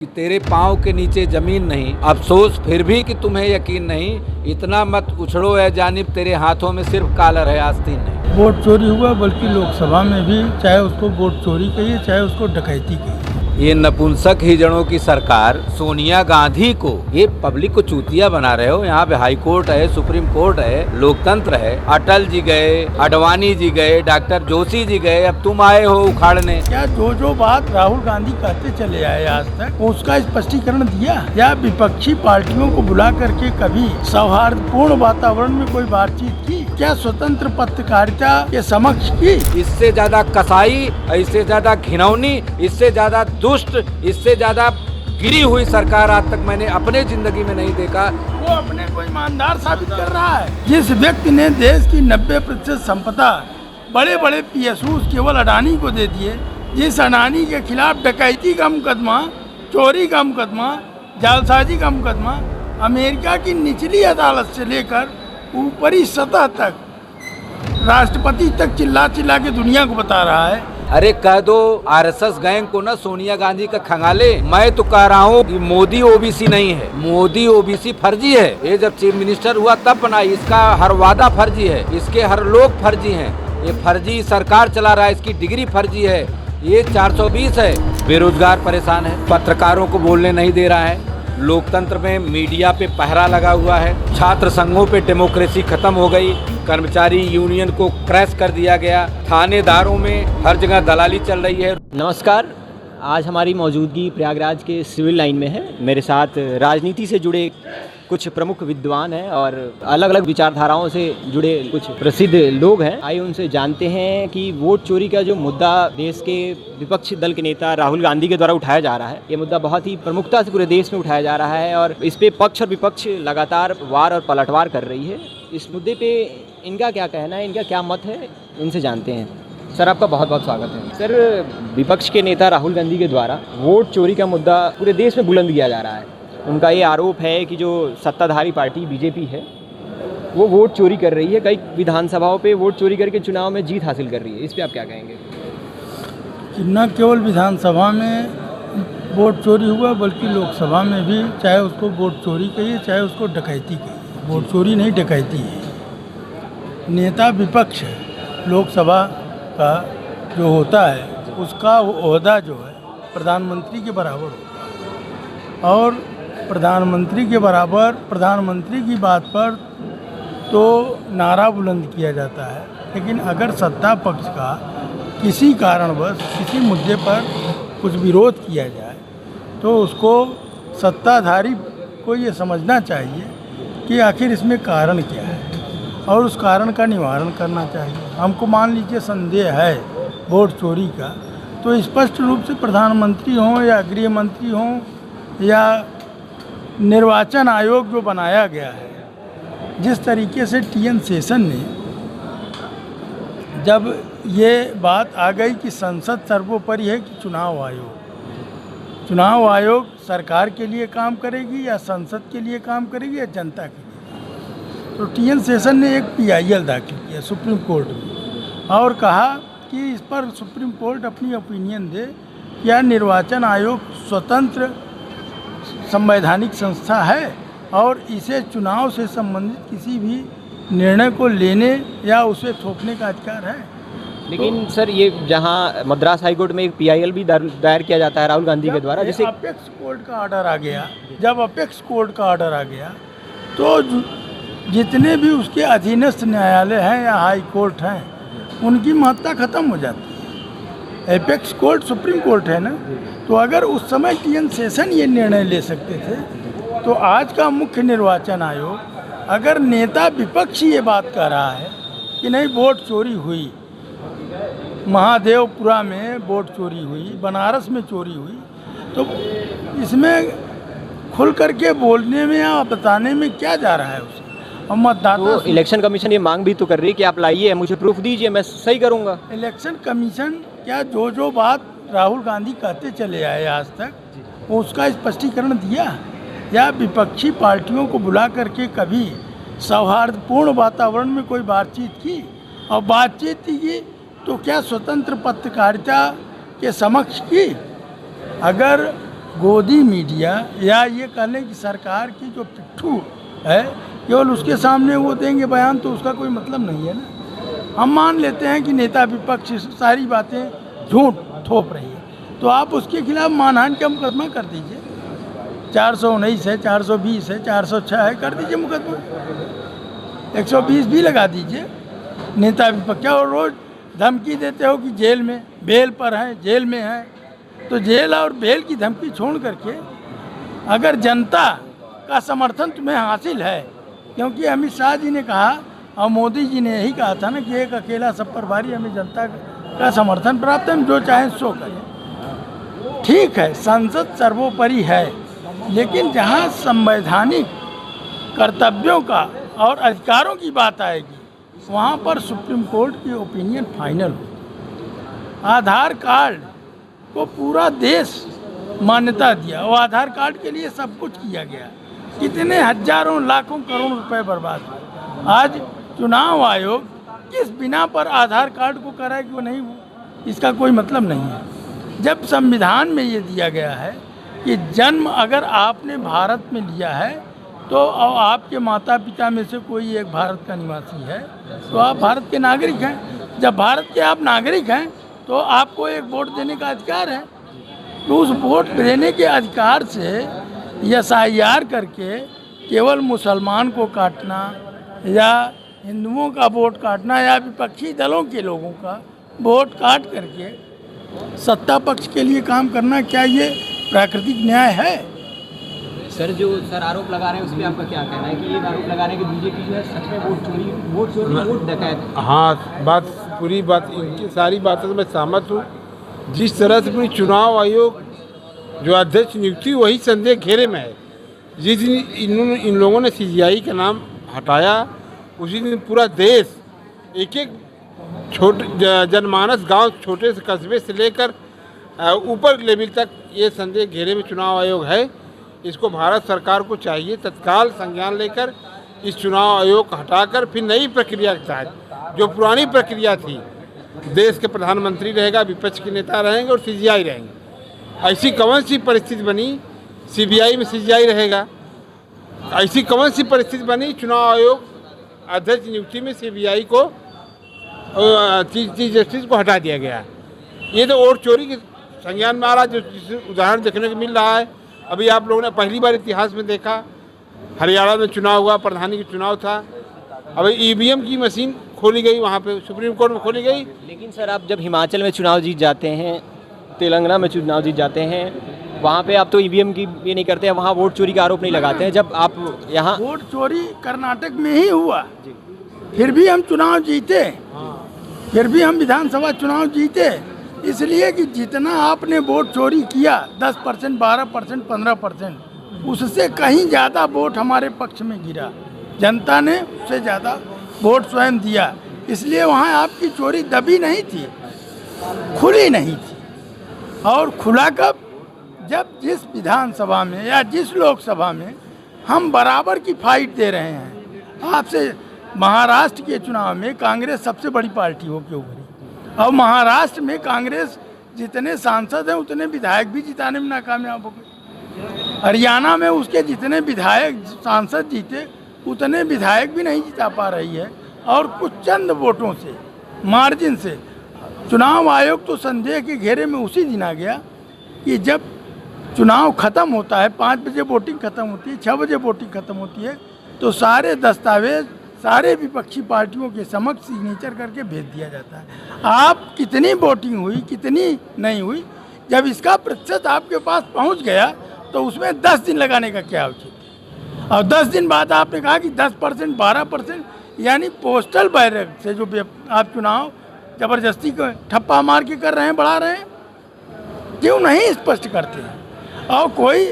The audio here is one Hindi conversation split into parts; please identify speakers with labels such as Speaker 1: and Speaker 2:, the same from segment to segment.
Speaker 1: तेरे पाँव के नीचे जमीन नहीं, अफसोस फिर भी कि तुम्हें यकीन नहीं। इतना मत उछड़ो ए जानिब, तेरे हाथों में सिर्फ कॉलर है, आस्तीन नहीं।
Speaker 2: वोट चोरी हुआ, बल्कि लोकसभा में भी, चाहे उसको वोट चोरी कहिए चाहे उसको डकैती कहिए।
Speaker 1: ये नपुंसक हिजड़ों की सरकार सोनिया गांधी को, ये पब्लिक को चूतिया बना रहे हो। यहाँ पे हाई कोर्ट है, सुप्रीम कोर्ट है, लोकतंत्र है। अटल जी गए, अडवाणी जी गए, डॉक्टर जोशी जी गए, अब तुम आए हो उखाड़ने।
Speaker 2: क्या जो बात राहुल गांधी कहते चले आए आज तक, उसका स्पष्टीकरण दिया? या विपक्षी पार्टियों को बुला करके कभी सौहार्दपूर्ण वातावरण में कोई बातचीत की? क्या स्वतंत्र पत्रकारिता के समक्ष की?
Speaker 1: इससे ज्यादा कसाई, इससे ज्यादा घिनौनी, इससे ज्यादा दुष्ट, इससे ज्यादा गिरी हुई सरकार आज तक मैंने अपने जिंदगी में नहीं देखा।
Speaker 2: वो अपने को ईमानदार साबित कर रहा है। जिस व्यक्ति ने देश की 90% संपदा बड़े बड़े PSUs केवल अडानी को दे दिए, जिस अडानी के खिलाफ डकैती का मुकदमा, चोरी का मुकदमा, जालसाजी का मुकदमा अमेरिका की निचली अदालत से लेकर ऊपरी सतह तक राष्ट्रपति तक चिल्ला के दुनिया को बता रहा है।
Speaker 1: अरे कह दो RSS गैंग को ना सोनिया गांधी का खंगाले। मैं तो कह रहा हूँ मोदी OBC नहीं है, मोदी OBC फर्जी है। ये जब चीफ मिनिस्टर हुआ तब बनाई, इसका हर वादा फर्जी है, इसके हर लोग फर्जी हैं। ये फर्जी सरकार चला रहा है, इसकी डिग्री फर्जी है। ये 420 है, बेरोजगार परेशान है, पत्रकारों को बोलने नहीं दे रहा है, लोकतंत्र में मीडिया पे पहरा लगा हुआ है, छात्र संघों पे डेमोक्रेसी खत्म हो गई, कर्मचारी यूनियन को क्रैश कर दिया गया, थानेदारों में हर जगह दलाली चल रही है।
Speaker 3: नमस्कार, आज हमारी मौजूदगी प्रयागराज के सिविल लाइन में है। मेरे साथ राजनीति से जुड़े कुछ प्रमुख विद्वान हैं और अलग अलग विचारधाराओं से जुड़े कुछ प्रसिद्ध लोग हैं। आइए उनसे जानते हैं कि वोट चोरी का जो मुद्दा देश के विपक्षी दल के नेता राहुल गांधी के द्वारा उठाया जा रहा है, ये मुद्दा बहुत ही प्रमुखता से पूरे देश में उठाया जा रहा है और इस पे पक्ष और विपक्ष लगातार वार और पलटवार कर रही है। इस मुद्दे पे इनका क्या कहना है, इनका क्या मत है, इनसे जानते हैं। सर, आपका बहुत बहुत स्वागत है। सर, विपक्ष के नेता राहुल गांधी के द्वारा वोट चोरी का मुद्दा पूरे देश में बुलंद किया जा रहा है। उनका ये आरोप है कि जो सत्ताधारी पार्टी BJP है वो वोट चोरी कर रही है, कई विधानसभाओं पे वोट चोरी करके चुनाव में जीत हासिल कर रही है। इस पे आप क्या कहेंगे?
Speaker 2: न केवल विधानसभा में वोट चोरी हुआ, बल्कि लोकसभा में भी, चाहे उसको वोट चोरी कहिए चाहे उसको डकैती कहिए। वोट चोरी नहीं, डकैती है। नेता विपक्ष है, लोकसभा का जो होता है उसका ओहदा जो है प्रधानमंत्री के बराबर होता है और प्रधानमंत्री के बराबर प्रधानमंत्री की बात पर तो नारा बुलंद किया जाता है। लेकिन अगर सत्ता पक्ष का किसी कारणवश किसी मुद्दे पर कुछ विरोध किया जाए तो उसको सत्ताधारी को ये समझना चाहिए कि आखिर इसमें कारण क्या है और उस कारण का निवारण करना चाहिए। हमको मान लीजिए संदेह है वोट चोरी का, तो स्पष्ट रूप से प्रधानमंत्री हों या गृह मंत्री हों या निर्वाचन आयोग जो बनाया गया है, जिस तरीके से TN शेषन ने जब ये बात आ गई कि संसद सर्वोपरि है कि चुनाव आयोग सरकार के लिए काम करेगी या संसद के लिए काम करेगी या जनता के लिए, तो TN शेषन ने एक PIL दाखिल किया सुप्रीम कोर्ट में और कहा कि इस पर सुप्रीम कोर्ट अपनी ओपिनियन दे। या निर्वाचन आयोग स्वतंत्र संवैधानिक संस्था है और इसे चुनाव से संबंधित किसी भी निर्णय को लेने या उसे थोपने का अधिकार है।
Speaker 3: लेकिन तो, सर, ये जहां मद्रास हाईकोर्ट में एक PIL भी दायर किया जाता है राहुल गांधी के द्वारा, जिसे
Speaker 2: अपेक्स कोर्ट का ऑर्डर आ गया, जब अपेक्स कोर्ट का ऑर्डर आ गया तो जितने भी उसके अधीनस्थ न्यायालय हैं या हाई कोर्ट हैं उनकी महत्ता खत्म हो जाती है। एपेक्स कोर्ट सुप्रीम कोर्ट है ना, तो अगर उस समय TN शेषन ये निर्णय ले सकते थे तो आज का मुख्य निर्वाचन आयोग, अगर नेता विपक्ष ये बात कह रहा है कि नहीं वोट चोरी हुई, महादेवपुरा में वोट चोरी हुई, बनारस में चोरी हुई, तो इसमें खुल करके बोलने में या बताने में क्या जा रहा है उसे? और मतदाता
Speaker 3: तो इलेक्शन कमीशन ये मांग भी तो कर रही है कि आप लाइए, मुझे प्रूफ दीजिए, मैं सही करूंगा।
Speaker 2: इलेक्शन कमीशन क्या जो बात राहुल गांधी कहते चले आए आज तक उसका स्पष्टीकरण दिया? या विपक्षी पार्टियों को बुला करके कभी सौहार्दपूर्ण वातावरण में कोई बातचीत की? और बातचीत की तो क्या स्वतंत्र पत्रकारिता के समक्ष की? अगर गोदी मीडिया या ये कह लें कि सरकार की जो पिट्ठू है, केवल उसके सामने वो देंगे बयान तो उसका कोई मतलब नहीं है ना। हम मान लेते हैं कि नेता विपक्ष सारी बातें झूठ थोप रही है, तो आप उसके खिलाफ मानहानि का मुकदमा कर दीजिए। 419 है, 420 है, 406 है, कर दीजिए मुकदमा। 120 भी लगा दीजिए। नेता विपक्ष क्या, और रोज़ धमकी देते हो कि जेल में बेल पर हैं, जेल में हैं, तो जेल और बेल की धमकी छोड़ करके अगर जनता का समर्थन तुम्हें हासिल है, क्योंकि अमित शाह जी ने कहा और मोदी जी ने यही कहा था ना कि एक अकेला सब पर भारी, हमें जनता का समर्थन प्राप्त है, हम जो चाहें सो करें। ठीक है, संसद सर्वोपरि है, लेकिन जहां संवैधानिक कर्तव्यों का और अधिकारों की बात आएगी वहां पर सुप्रीम कोर्ट की ओपिनियन फाइनल हो। आधार कार्ड को पूरा देश मान्यता दिया और आधार कार्ड के लिए सब कुछ किया गया। कितने हजारों लाखों करोड़ रुपए बर्बाद हुए। आज चुनाव आयोग किस बिना पर आधार कार्ड को कराए कि वो नहीं हो, इसका कोई मतलब नहीं है। जब संविधान में ये दिया गया है कि जन्म अगर आपने भारत में लिया है तो आपके माता पिता में से कोई एक भारत का निवासी है तो आप भारत के नागरिक हैं। जब भारत के आप नागरिक हैं तो आपको एक वोट देने का अधिकार है। तो उस वोट देने के अधिकार से SIR करके केवल मुसलमान को काटना या हिंदुओं का वोट काटना या विपक्षी दलों के लोगों का वोट काट करके सत्ता पक्ष के लिए काम करना, क्या ये प्राकृतिक न्याय है?
Speaker 3: सर, जो सर आरोप लगा रहे हैं उस पर आपका क्या कहना है कि ये आरोप लगा रहे हैं कि बीजेपी जो है सच में वोट चोरी वोट डकैत?
Speaker 4: हाँ, बात पूरी बात, इनकी सारी बातों से मैं सहमत हूँ। जिस तरह से पूरी चुनाव आयोग जो अध्यक्ष नियुक्ति वही संदेह घेरे में है। जिस दिन इन लोगों ने CGI का नाम हटाया उसी दिन पूरा देश एक एक छोटे जनमानस गांव, छोटे से कस्बे से लेकर ऊपर लेवल तक ये संदेह घेरे में चुनाव आयोग है। इसको भारत सरकार को चाहिए तत्काल संज्ञान लेकर इस चुनाव आयोग को हटाकर फिर नई प्रक्रिया के तहत, जो पुरानी प्रक्रिया थी, देश के प्रधानमंत्री रहेगा, विपक्ष के नेता रहेंगे और CGI रहेंगे। ऐसी कौन सी परिस्थिति बनी, CBI में CGI रहेगा? ऐसी कौन सी परिस्थिति बनी, चुनाव आयोग अध्यक्ष नियुक्ति में CBI को चीफ जस्टिस को हटा दिया गया। ये तो वोट चोरी के संज्ञान में आ रहा, जो उदाहरण देखने को मिल रहा है। अभी आप लोगों ने पहली बार इतिहास में देखा, हरियाणा में चुनाव हुआ, प्रधानी का चुनाव था, अभी EVM की मशीन खोली गई, वहाँ पे सुप्रीम कोर्ट में खोली गई।
Speaker 3: लेकिन सर, आप जब हिमाचल में चुनाव जीत जाते हैं, तेलंगाना में चुनाव जीत जाते हैं, वहाँ पे आप तो EVM की ये नहीं करते हैं, वहाँ वोट चोरी का आरोप नहीं लगाते हैं। जब आप यहाँ
Speaker 2: वोट चोरी कर्नाटक में ही हुआ, फिर भी हम चुनाव जीते, फिर भी हम विधानसभा चुनाव जीते, इसलिए कि जितना आपने वोट चोरी किया 10%, 12%, 15%, उससे कहीं ज़्यादा वोट हमारे पक्ष में गिरा। जनता ने उससे ज़्यादा वोट स्वयं दिया, इसलिए वहाँ आपकी चोरी दबी नहीं थी, खुली नहीं थी। और खुला कब? जब जिस विधानसभा में या जिस लोकसभा में हम बराबर की फाइट दे रहे हैं। आपसे महाराष्ट्र के चुनाव में कांग्रेस सबसे बड़ी पार्टी होकर उभरी और महाराष्ट्र में कांग्रेस जितने सांसद हैं उतने विधायक भी जिताने में नाकामयाब हो गए। हरियाणा में उसके जितने विधायक सांसद जीते उतने विधायक भी नहीं जिता पा रही है और कुछ चंद वोटों से, मार्जिन से। चुनाव आयोग तो संदेह के घेरे में उसी दिन आ गया कि जब चुनाव ख़त्म होता है, 5 बजे वोटिंग ख़त्म होती है, 6 बजे वोटिंग ख़त्म होती है, तो सारे दस्तावेज सारे विपक्षी पार्टियों के समक्ष सिग्नेचर करके भेज दिया जाता है। आप कितनी वोटिंग हुई, कितनी नहीं हुई, जब इसका प्रतिशत आपके पास पहुंच गया तो उसमें 10 दिन लगाने का क्या उचित? और 10 दिन बाद आपने कहा कि 10%, 12%, यानी पोस्टल बैलेट से जो आप चुनाव ज़बरदस्ती को ठप्पा मार के कर रहे हैं, बढ़ा रहे हैं, क्यों नहीं स्पष्ट करते हैं? और कोई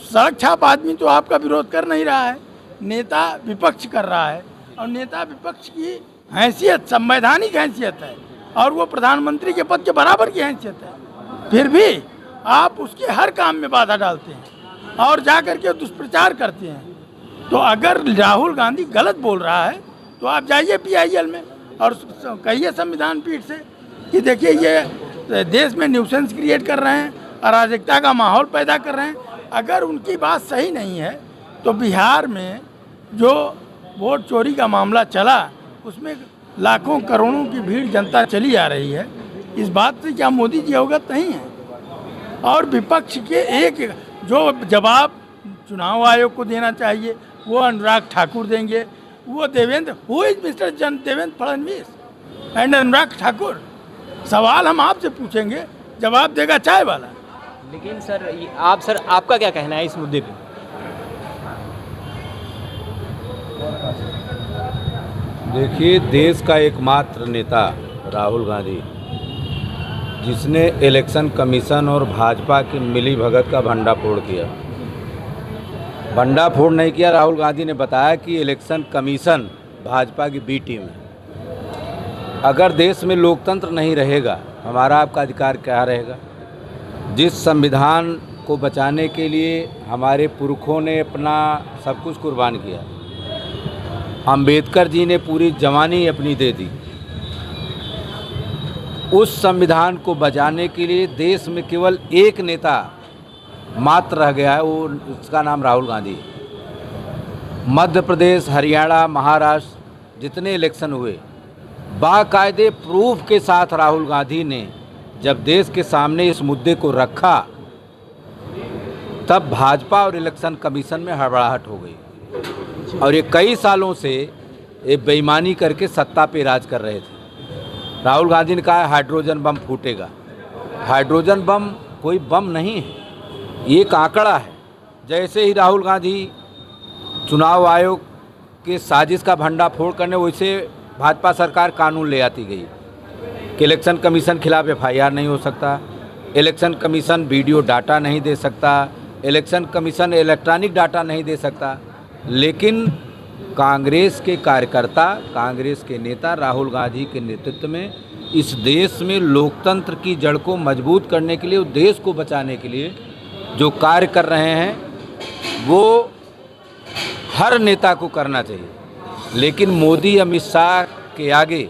Speaker 2: सड़क छाप आदमी तो आपका विरोध कर नहीं रहा है, नेता विपक्ष कर रहा है, और नेता विपक्ष की हैसियत संवैधानिक हैसियत है और वो प्रधानमंत्री के पद के बराबर की हैसियत है। फिर भी आप उसके हर काम में बाधा डालते हैं और जा कर के दुष्प्रचार करते हैं। तो अगर राहुल गांधी गलत बोल रहा है तो आप जाइए PIL में और कहिए संविधान पीठ से कि देखिए ये देश में न्यूसेंस क्रिएट कर रहे हैं, अराजकता का माहौल पैदा कर रहे हैं। अगर उनकी बात सही नहीं है तो बिहार में जो वोट चोरी का मामला चला उसमें लाखों करोड़ों की भीड़ जनता चली आ रही है। इस बात से क्या मोदी जी अवगत नहीं है? और विपक्ष के एक जो जवाब चुनाव आयोग को देना चाहिए वो अनुराग ठाकुर देंगे। वो Devendra, who is mister Devendra Fadnavis and Anurag Thakur? सवाल हम आपसे पूछेंगे, जवाब देगा चाय वाला।
Speaker 3: लेकिन सर आपका क्या कहना है इस मुद्दे पे?
Speaker 1: देखिए, देश का एकमात्र नेता राहुल गांधी, जिसने इलेक्शन कमीशन और भाजपा की मिली भगत का भंडाफोड़ किया। भंडाफोड़ नहीं किया, राहुल गांधी ने बताया कि इलेक्शन कमीशन भाजपा की बी टीम है। अगर देश में लोकतंत्र नहीं रहेगा, हमारा आपका अधिकार क्या रहेगा? जिस संविधान को बचाने के लिए हमारे पुरखों ने अपना सब कुछ कुर्बान किया, अंबेडकर जी ने पूरी जवानी अपनी दे दी, उस संविधान को बचाने के लिए देश में केवल एक नेता मात्र रह गया है, वो उसका नाम राहुल गांधी। मध्य प्रदेश, हरियाणा, महाराष्ट्र जितने इलेक्शन हुए, बाकायदे प्रूफ के साथ राहुल गांधी ने जब देश के सामने इस मुद्दे को रखा, तब भाजपा और इलेक्शन कमीशन में हड़बड़ाहट हो गई। और ये कई सालों से ये बेईमानी करके सत्ता पे राज कर रहे थे। राहुल गांधी ने कहा हाइड्रोजन बम फूटेगा। हाइड्रोजन बम कोई बम नहीं है, ये एक आंकड़ा है। जैसे ही राहुल गांधी चुनाव आयोग के साजिश का भंडाफोड़ करने, वैसे भाजपा सरकार कानून ले आती गई कि इलेक्शन कमीशन खिलाफ एफआईआर नहीं हो सकता, इलेक्शन कमीशन वीडियो डाटा नहीं दे सकता, इलेक्शन कमीशन इलेक्ट्रॉनिक डाटा नहीं दे सकता। लेकिन कांग्रेस के कार्यकर्ता, कांग्रेस के नेता राहुल गांधी के नेतृत्व में इस देश में लोकतंत्र की जड़ को मजबूत करने के लिए, देश को बचाने के लिए जो कार्य कर रहे हैं, वो हर नेता को करना चाहिए। लेकिन मोदी अमित शाह के आगे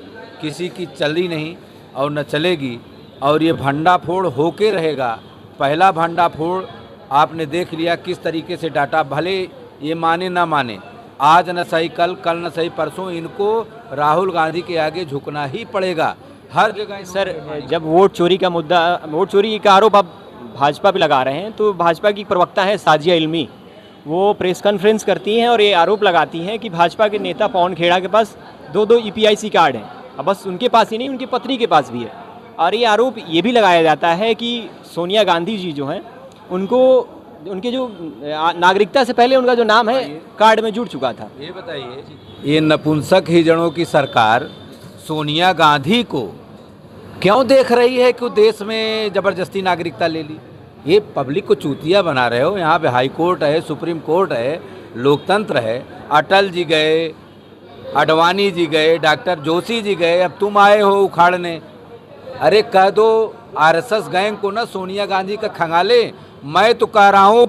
Speaker 1: किसी की चली नहीं और न चलेगी, और ये भंडाफोड़ होके रहेगा। पहला भंडाफोड़ आपने देख लिया किस तरीके से डाटा, भले ये माने ना माने, आज न सही कल, कल न सही परसों, इनको राहुल गांधी के आगे झुकना ही पड़ेगा हर जगह।
Speaker 3: सर, जब वोट चोरी का मुद्दा, वोट चोरी का आरोप आप भाजपा पे लगा रहे हैं, तो भाजपा की प्रवक्ता है साजिया इल्मी, वो प्रेस कॉन्फ्रेंस करती हैं और ये आरोप लगाती हैं कि भाजपा के नेता पवन खेड़ा के पास 2 EPIC कार्ड हैं। अब बस उनके पास ही नहीं, उनकी पत्नी के पास भी है। और ये आरोप ये भी लगाया जाता है कि सोनिया गांधी जी जो हैं, उनको उनके जो नागरिकता से पहले उनका जो नाम है कार्ड में जुड़ चुका था।
Speaker 1: ये बताइए, ये नपुंसक हिजड़ों की सरकार सोनिया गांधी को क्यों देख रही है कि देश में ज़बरदस्ती नागरिकता ले ली? ये पब्लिक को चूतिया बना रहे हो। यहाँ पे हाई कोर्ट है, सुप्रीम कोर्ट है, लोकतंत्र है। अटल जी गए, अडवाणी जी गए, डॉक्टर जोशी जी गए, अब तुम आए हो उखाड़ने। अरे कह दो RSS गैंग को ना सोनिया गांधी का खंगाले। मैं तो कह रहा हूँ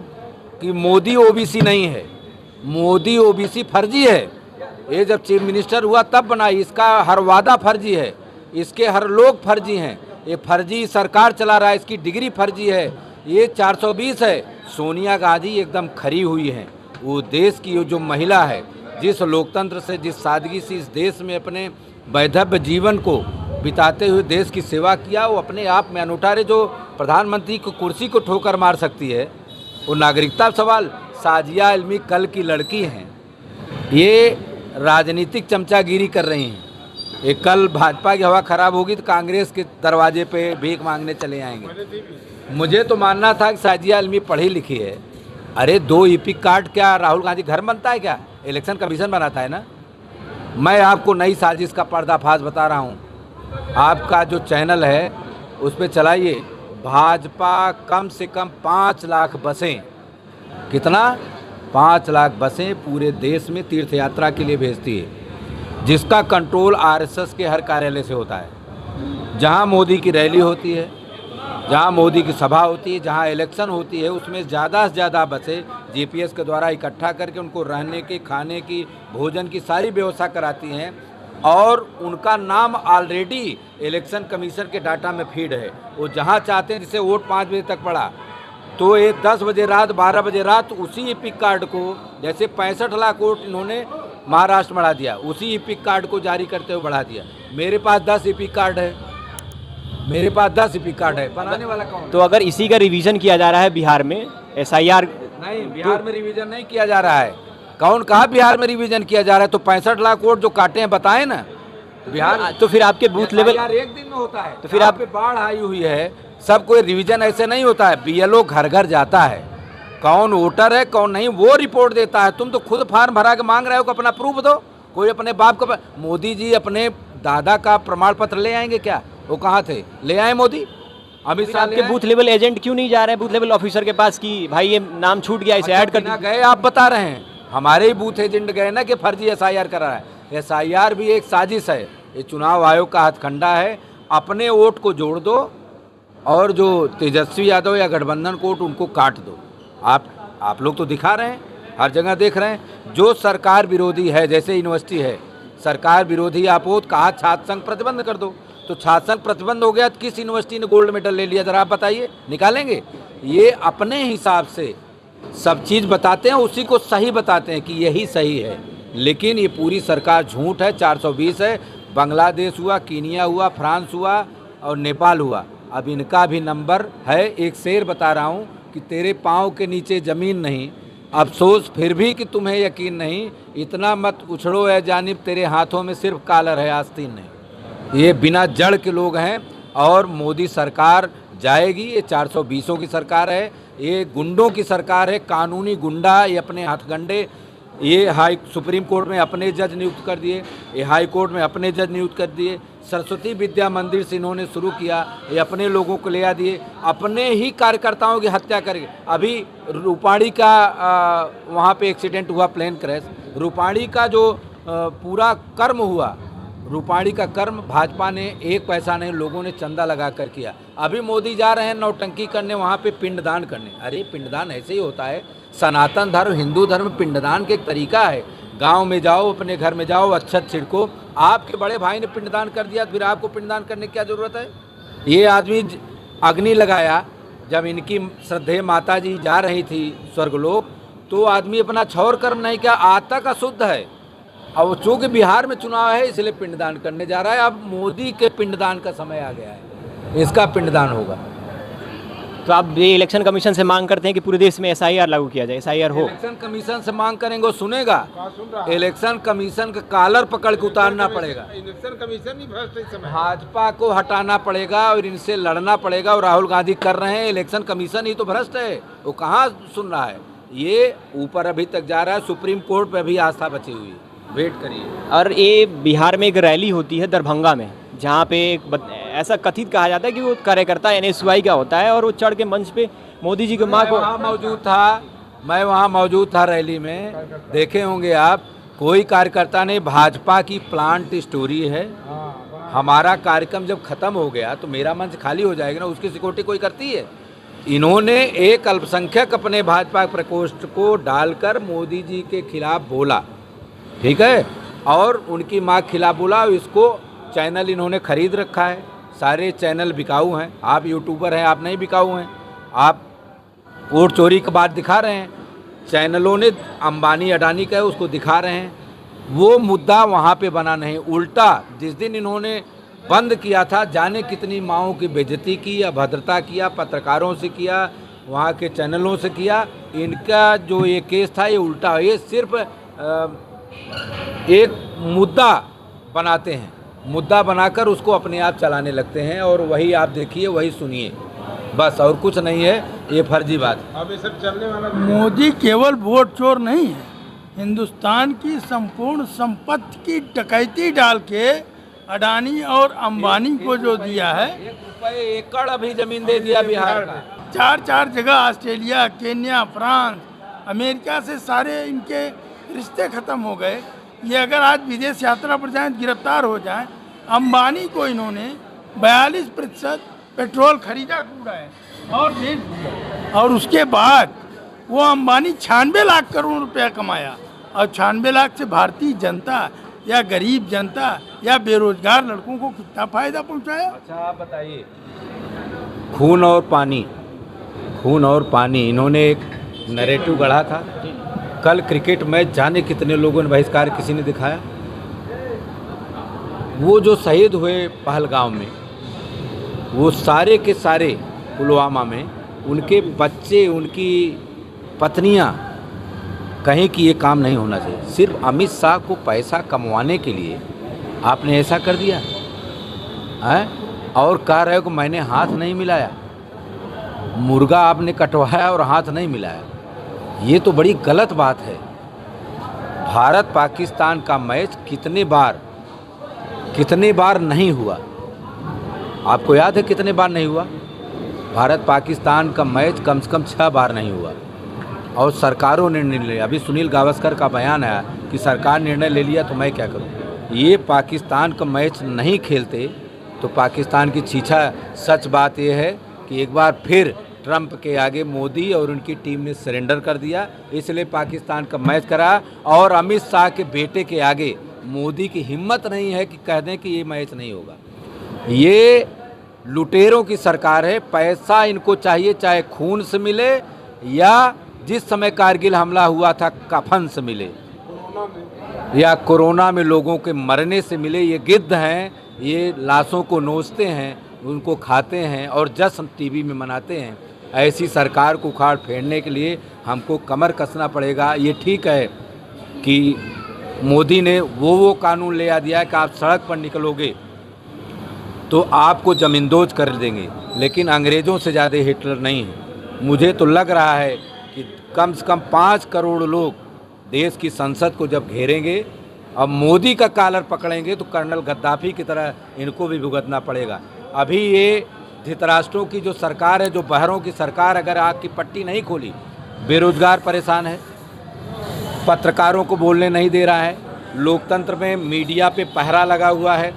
Speaker 1: कि मोदी OBC नहीं है, मोदी OBC फर्जी है। ये जब चीफ मिनिस्टर हुआ तब बनाई, इसका हर वादा फर्जी है, इसके हर लोग फर्जी हैं। ये फर्जी सरकार चला रहा है, इसकी डिग्री फर्जी है, ये 420 है। सोनिया गांधी एकदम खरी हुई हैं। वो देश की जो महिला है, जिस लोकतंत्र से, जिस सादगी से इस देश में अपने वैधव्य जीवन को बिताते हुए देश की सेवा किया, वो अपने आप में अनूठा है। जो प्रधानमंत्री को कुर्सी को ठोकर मार सकती है, वो नागरिकता सवाल। साजिया इल्मी कल की लड़की हैं, ये राजनीतिक चमचागिरी कर रही हैं। ये कल भाजपा की हवा खराब होगी तो कांग्रेस के दरवाजे पे भीख मांगने चले आएंगे। मुझे तो मानना था कि साजिया इल्मी पढ़ी लिखी है। अरे 2 EPIC कार्ड क्या राहुल गांधी घर बनता है क्या? इलेक्शन कमीशन बनाता है ना। मैं आपको नई साजिश का पर्दाफाश बता रहा हूँ। आपका जो चैनल है उस पर चलाइए। भाजपा कम से कम 5 लाख बसें, कितना? 5 लाख बसें पूरे देश में तीर्थ यात्रा के लिए भेजती है, जिसका कंट्रोल RSS के हर कार्यालय से होता है। जहां मोदी की रैली होती है, जहां मोदी की सभा होती है, जहां इलेक्शन होती है, उसमें ज़्यादा से ज़्यादा बसें GPS के द्वारा इकट्ठा करके उनको रहने की, खाने की, भोजन की सारी व्यवस्था कराती हैं। और उनका नाम ऑलरेडी इलेक्शन कमीशन के डाटा में फीड है। वो जहाँ चाहते हैं, जैसे वोट 5 बजे तक पड़ा तो ये 10 बजे रात 12 बजे रात उसी ईपिक कार्ड को, जैसे 65 लाख वोट इन्होंने महाराष्ट्र बढ़ा दिया, उसी ईपिक कार्ड को जारी करते हुए बढ़ा दिया। मेरे पास 10 ईपिक कार्ड है, मेरे पास 10 ईपिक कार्ड है। बनाने वाला कौन?
Speaker 3: तो अगर इसी का रिवीजन किया जा रहा है बिहार में, SIR
Speaker 1: नहीं, बिहार में रिवीजन नहीं किया जा रहा है। कौन कहा बिहार में रिवीजन किया जा रहा है? तो 65 लाख वोट जो काटे हैं बताए ना बिहार।
Speaker 3: तो फिर आपके बूथ लेवल
Speaker 1: एक दिन में होता है।
Speaker 3: तो फिर
Speaker 1: आप पे बाढ़ आई हुई है, सब कोई रिवीजन ऐसे नहीं होता है। BLO घर घर जाता है, कौन वोटर है कौन नहीं वो रिपोर्ट देता है। तुम तो खुद फार्म भरा के मांग रहे हो कि अपना प्रूफ दो। कोई अपने बाप का, मोदी जी अपने दादा का प्रमाण पत्र ले आएंगे क्या? वो कहाँ थे? ले आए मोदी? अमित शाह
Speaker 3: आपके बूथ लेवल एजेंट क्यों नहीं जा रहे हैं बूथ लेवल ऑफिसर के पास कि भाई ये नाम छूट गया, इसे ऐड कर
Speaker 1: बिना गए आप बता रहे हैं? हमारे ही बूथ एजेंट गए ना कि फर्जी SIR करा है। SIR भी एक साजिश है, ये चुनाव आयोग का हथकंडा है। अपने वोट को जोड़ दो और जो तेजस्वी यादव या गठबंधन को वोट उनको काट दो। आप लोग तो दिखा रहे हैं, हर जगह देख रहे हैं। जो सरकार विरोधी है, जैसे यूनिवर्सिटी है सरकार विरोधी, आप वोट कहा छात्र संघ प्रतिबंध कर दो, तो छात्र संघ प्रतिबंध हो गया तो किस यूनिवर्सिटी ने गोल्ड मेडल ले लिया? जरा आप बताइए, निकालेंगे? ये अपने हिसाब से सब चीज़ बताते हैं, उसी को सही बताते हैं कि यही सही है, लेकिन ये पूरी सरकार झूठ है। 420 है, बांग्लादेश हुआ, कीनिया हुआ, फ्रांस हुआ और नेपाल हुआ। अब इनका भी नंबर है। एक शेर बता रहा हूँ कि तेरे पाँव के नीचे ज़मीन नहीं, अफसोस फिर भी कि तुम्हें यकीन नहीं, इतना मत उछड़ो ए जानिब, तेरे हाथों में सिर्फ कॉलर है, आस्तीन नहीं। ये बिना जड़ के लोग हैं और मोदी सरकार जाएगी। ये 420 की सरकार है, ये गुंडों की सरकार है, कानूनी गुंडा, ये अपने हथगंडे। ये सुप्रीम कोर्ट में अपने जज नियुक्त कर दिए, ये हाई कोर्ट में अपने जज नियुक्त कर दिए। सरस्वती विद्या मंदिर से इन्होंने शुरू किया, ये अपने लोगों को ले आ दिए, अपने ही कार्यकर्ताओं की हत्या करके। अभी रूपाणी का वहाँ पे एक्सीडेंट हुआ, प्लेन क्रैश। रूपाणी का जो पूरा कर्म हुआ, रूपाणी का कर्म भाजपा ने एक पैसा नहीं, लोगों ने चंदा लगा कर किया। अभी मोदी जा रहे हैं नौटंकी करने, वहाँ पे पिंडदान करने। अरे पिंडदान ऐसे ही होता है, सनातन धर्म हिंदू धर्म पिंडदान के एक तरीका है। गांव में जाओ, अपने घर में जाओ, अच्छत छिड़को। आपके बड़े भाई ने पिंडदान कर दिया, फिर आपको पिंडदान करने की क्या ज़रूरत है? ये आदमी अग्नि लगाया, जब इनकी श्रद्धेय माता जी जा रही थी स्वर्गलोक, तो आदमी अपना छौर कर्म नहीं किया, आता का शुद्ध है। अब चूँकि बिहार में चुनाव है इसलिए पिंडदान करने जा रहा है। अब मोदी के पिंडदान का समय आ गया है, इसका पिंडदान होगा।
Speaker 3: तो आप ये इलेक्शन कमीशन से मांग करते हैं कि पूरे देश में SIR लागू किया जाए, SIR हो?
Speaker 1: इलेक्शन कमीशन से मांग करेंगे, वो सुनेगा? इलेक्शन कमीशन का कॉलर पकड़ के उतारना पड़ेगा।
Speaker 4: इलेक्शन कमीशन ही भ्रष्ट इस समय।
Speaker 1: भाजपा को हटाना पड़ेगा और इनसे लड़ना पड़ेगा, और राहुल गांधी कर रहे हैं। इलेक्शन कमीशन ही तो भ्रष्ट है, वो कहाँ सुन रहा है? ये ऊपर अभी तक जा रहा है, सुप्रीम कोर्ट पे भी आस्था बची हुई है, वेट करिए।
Speaker 3: और ये बिहार में एक रैली होती है दरभंगा में, जहाँ पे ऐसा कथित कहा जाता है कि वो कार्यकर्ता NSY का होता है और वो चढ़ के मंच पे मोदी जी की माँ को।
Speaker 1: मैं वहाँ मौजूद था रैली में, देखे होंगे आप। कोई कार्यकर्ता नहीं, भाजपा की प्लांट स्टोरी है। हमारा कार्यक्रम जब खत्म हो गया तो मेरा मंच खाली हो जाएगा ना, उसकी सिक्योरिटी कोई करती है? इन्होंने एक अल्पसंख्यक अपने भाजपा प्रकोष्ठ को डालकर मोदी जी के खिलाफ बोला, ठीक है, और उनकी माँ के खिलाफ बोला। इसको चैनल इन्होंने खरीद रखा है, सारे चैनल बिकाऊ हैं। आप यूट्यूबर हैं, आप नहीं बिकाऊ हैं। आप वोट चोरी की बात दिखा रहे हैं, चैनलों ने अंबानी अडानी का है उसको दिखा रहे हैं। वो मुद्दा वहाँ पे बना नहीं, उल्टा जिस दिन इन्होंने बंद किया था, जाने कितनी माओं की बेइज्जती की, अभद्रता किया, पत्रकारों से किया, वहाँ के चैनलों से किया। इनका जो ये केस था ये उल्टा, ये सिर्फ एक मुद्दा बनाते हैं, मुद्दा बनाकर उसको अपने आप चलाने लगते हैं, और वही आप देखिए, वही सुनिए, बस, और कुछ नहीं है। ये फर्जी बात है।
Speaker 4: अब ये सब चलने वाला।
Speaker 2: मोदी केवल वोट चोर नहीं है, हिंदुस्तान की संपूर्ण संपत्ति की डकैती डाल के अडानी और अंबानी को जो दिया है,
Speaker 1: 1 रुपये एकड़ अभी जमीन दे दिया बिहार का।
Speaker 2: 4 जगह ऑस्ट्रेलिया, केन्या, फ्रांस, अमेरिका से सारे इनके रिश्ते खत्म हो गए। ये अगर आज विदेश यात्रा पर जाएं, गिरफ्तार हो जाएं। अंबानी को इन्होंने 42% पेट्रोल खरीदा कूड़ा है और बेच दिया, और उसके बाद वो अंबानी 96 लाख करोड़ रुपया कमाया, और 96 लाख से भारतीय जनता या गरीब जनता या बेरोजगार लड़कों को कितना फायदा पहुंचाया।
Speaker 1: अच्छा आप बताइए, खून और पानी इन्होंने एक नैरेटिव गढ़ा था। कल क्रिकेट मैच जाने कितने लोगों ने बहिष्कार किसी ने दिखाया। वो जो शहीद हुए पहलगाम में, वो सारे के सारे पुलवामा में, उनके बच्चे, उनकी पत्नियां, कहीं कि ये काम नहीं होना चाहिए। सिर्फ अमित शाह को पैसा कमवाने के लिए आपने ऐसा कर दिया है और कह रहे हो कि मैंने हाथ नहीं मिलाया। मुर्गा आपने कटवाया और हाथ नहीं मिलाया, ये तो बड़ी गलत बात है। भारत पाकिस्तान का मैच कितने बार नहीं हुआ, आपको याद है कितने बार नहीं हुआ? भारत पाकिस्तान का मैच कम से कम 6 बार नहीं हुआ और सरकारों ने निर्णय लिया। अभी सुनील गावस्कर का बयान आया कि सरकार निर्णय ले लिया तो मैं क्या करूं। ये पाकिस्तान का मैच नहीं खेलते तो पाकिस्तान की छीछा। सच बात यह है कि एक बार फिर ट्रंप के आगे मोदी और उनकी टीम ने सरेंडर कर दिया, इसलिए पाकिस्तान का मैच करा। और अमित शाह के बेटे के आगे मोदी की हिम्मत नहीं है कि कह दें कि ये मैच नहीं होगा। ये लुटेरों की सरकार है, पैसा इनको चाहिए, चाहे खून से मिले या जिस समय कारगिल हमला हुआ था कफन से मिले या कोरोना में लोगों के मरने से मिले। ये गिद्ध हैं, ये लाशों को नोचते हैं, उनको खाते हैं और जश्न टीवी में मनाते हैं। ऐसी सरकार को उखाड़ फेंकने के लिए हमको कमर कसना पड़ेगा। ये ठीक है कि मोदी ने वो कानून ले आ दिया है कि आप सड़क पर निकलोगे तो आपको ज़मींदोज कर देंगे, लेकिन अंग्रेज़ों से ज़्यादा हिटलर नहीं है। मुझे तो लग रहा है कि कम से कम 5 करोड़ लोग देश की संसद को जब घेरेंगे, अब मोदी का कॉलर पकड़ेंगे तो कर्नल गद्दाफी की तरह इनको भी भुगतना पड़ेगा। अभी ये धृतराष्ट्रों की जो सरकार है, जो बहरों की सरकार, अगर आग की पट्टी नहीं खोली, बेरोजगार परेशान है, पत्रकारों को बोलने नहीं दे रहा है, लोकतंत्र में मीडिया पे पहरा लगा हुआ है,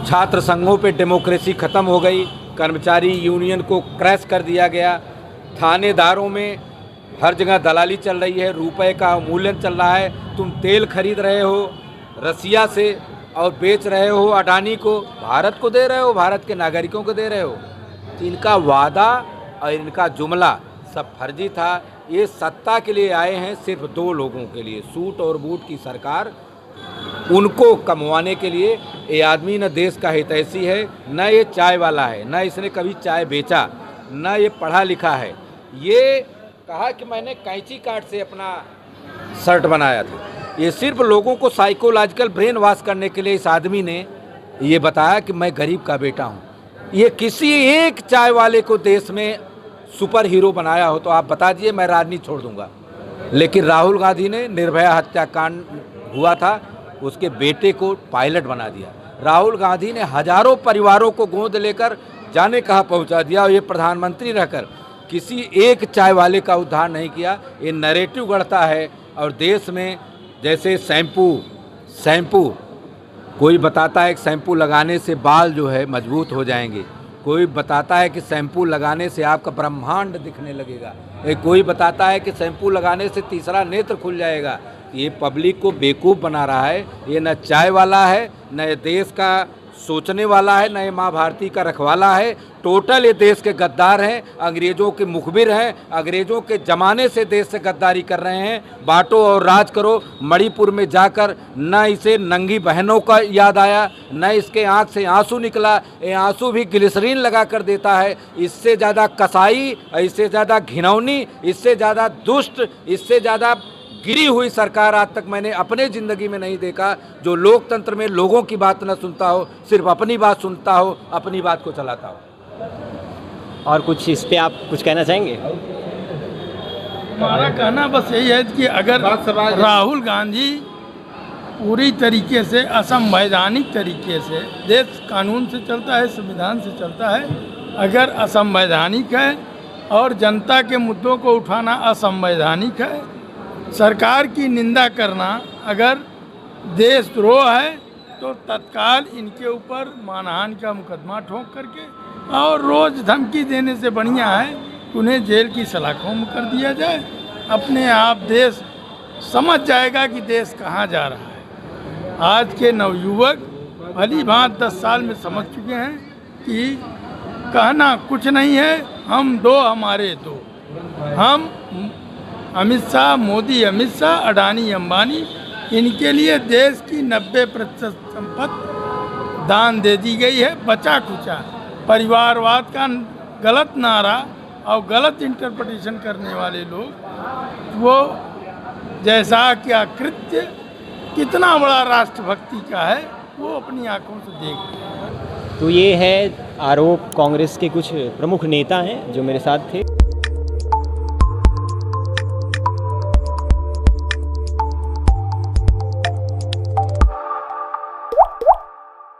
Speaker 1: छात्र संघों पे डेमोक्रेसी ख़त्म हो गई, कर्मचारी यूनियन को क्रैश कर दिया गया, थानेदारों में हर जगह दलाली चल रही है, रुपए का अवमूल्यन चल रहा है। तुम तेल खरीद रहे हो रसिया से और बेच रहे हो अडानी को, भारत को दे रहे हो, भारत के नागरिकों को दे रहे हो। तो इनका वादा और इनका जुमला सब फर्जी था। ये सत्ता के लिए आए हैं सिर्फ 2 लोगों के लिए, सूट और बूट की सरकार, उनको कमवाने के लिए। ये आदमी न देश का हितैषी है, न ये चाय वाला है, न इसने कभी चाय बेचा, न ये पढ़ा लिखा है। ये कहा कि मैंने कैंची काट से अपना शर्ट बनाया था। ये सिर्फ लोगों को साइकोलॉजिकल ब्रेन वॉश करने के लिए इस आदमी ने ये बताया कि मैं गरीब का बेटा हूँ। ये किसी एक चाय वाले को देश में सुपर हीरो बनाया हो तो आप बता दीजिए, मैं राजनीति छोड़ दूंगा। लेकिन राहुल गांधी ने निर्भया हत्याकांड हुआ था, उसके बेटे को पायलट बना दिया। राहुल गांधी ने हजारों परिवारों को गोद लेकर जाने कहाँ पहुँचा दिया और ये प्रधानमंत्री रहकर किसी एक चाय वाले का उद्धार नहीं किया। ये नैरेटिव गढ़ता है। और देश में जैसे शैम्पू कोई बताता है कि शैम्पू लगाने से बाल जो है मजबूत हो जाएंगे, कोई बताता है कि शैम्पू लगाने से आपका ब्रह्मांड दिखने लगेगा, कोई बताता है कि शैम्पू लगाने से तीसरा नेत्र खुल जाएगा। ये पब्लिक को बेवकूफ़ बना रहा है। ये न चाय वाला है, न देश का सोचने वाला है, न ये माँ भारती का रखवाला है। टोटल ये देश के गद्दार हैं, अंग्रेज़ों के मुखबिर हैं, अंग्रेज़ों के ज़माने से देश से गद्दारी कर रहे हैं। बांटो और राज करो। मणिपुर में जाकर न इसे नंगी बहनों का याद आया, न इसके आँख से आंसू निकला। ये आंसू भी ग्लिसरीन लगा कर देता है। इससे ज़्यादा कसाई, इससे ज़्यादा घिनौनी, इससे ज़्यादा दुष्ट, इससे ज़्यादा गिरी हुई सरकार आज तक मैंने अपने ज़िंदगी में नहीं देखा, जो लोकतंत्र में लोगों की बात न सुनता हो, सिर्फ अपनी बात सुनता हो, अपनी बात को चलाता हो।
Speaker 3: और कुछ इस पे आप कुछ कहना चाहेंगे?
Speaker 2: हमारा कहना बस यही है कि अगर राहुल गांधी पूरी तरीके से असंवैधानिक तरीके से, देश कानून से चलता है, संविधान से चलता है, अगर असंवैधानिक है और जनता के मुद्दों को उठाना असंवैधानिक है, सरकार की निंदा करना अगर देशद्रोह है, तो तत्काल इनके ऊपर मानहानि का मुकदमा ठोक करके और रोज़ धमकी देने से बढ़िया है उन्हें जेल की सलाखों में कर दिया जाए। अपने आप देश समझ जाएगा कि देश कहाँ जा रहा है। आज के नवयुवक भली भांत 10 साल में समझ चुके हैं कि कहना कुछ नहीं है, हम दो हमारे दो। हम अमित शाह, मोदी अमित शाह, अडानी अंबानी, इनके लिए देश की 90% संपत्ति दान दे दी गई है। बचा खुचा परिवारवाद का गलत नारा और गलत इंटरप्रिटेशन करने वाले लोग, वो जैसा क्या कृत्य कितना बड़ा राष्ट्रभक्ति का है वो अपनी आंखों से देख रहे हैं।
Speaker 3: तो ये है आरोप कांग्रेस के कुछ प्रमुख नेता हैं जो मेरे साथ थे।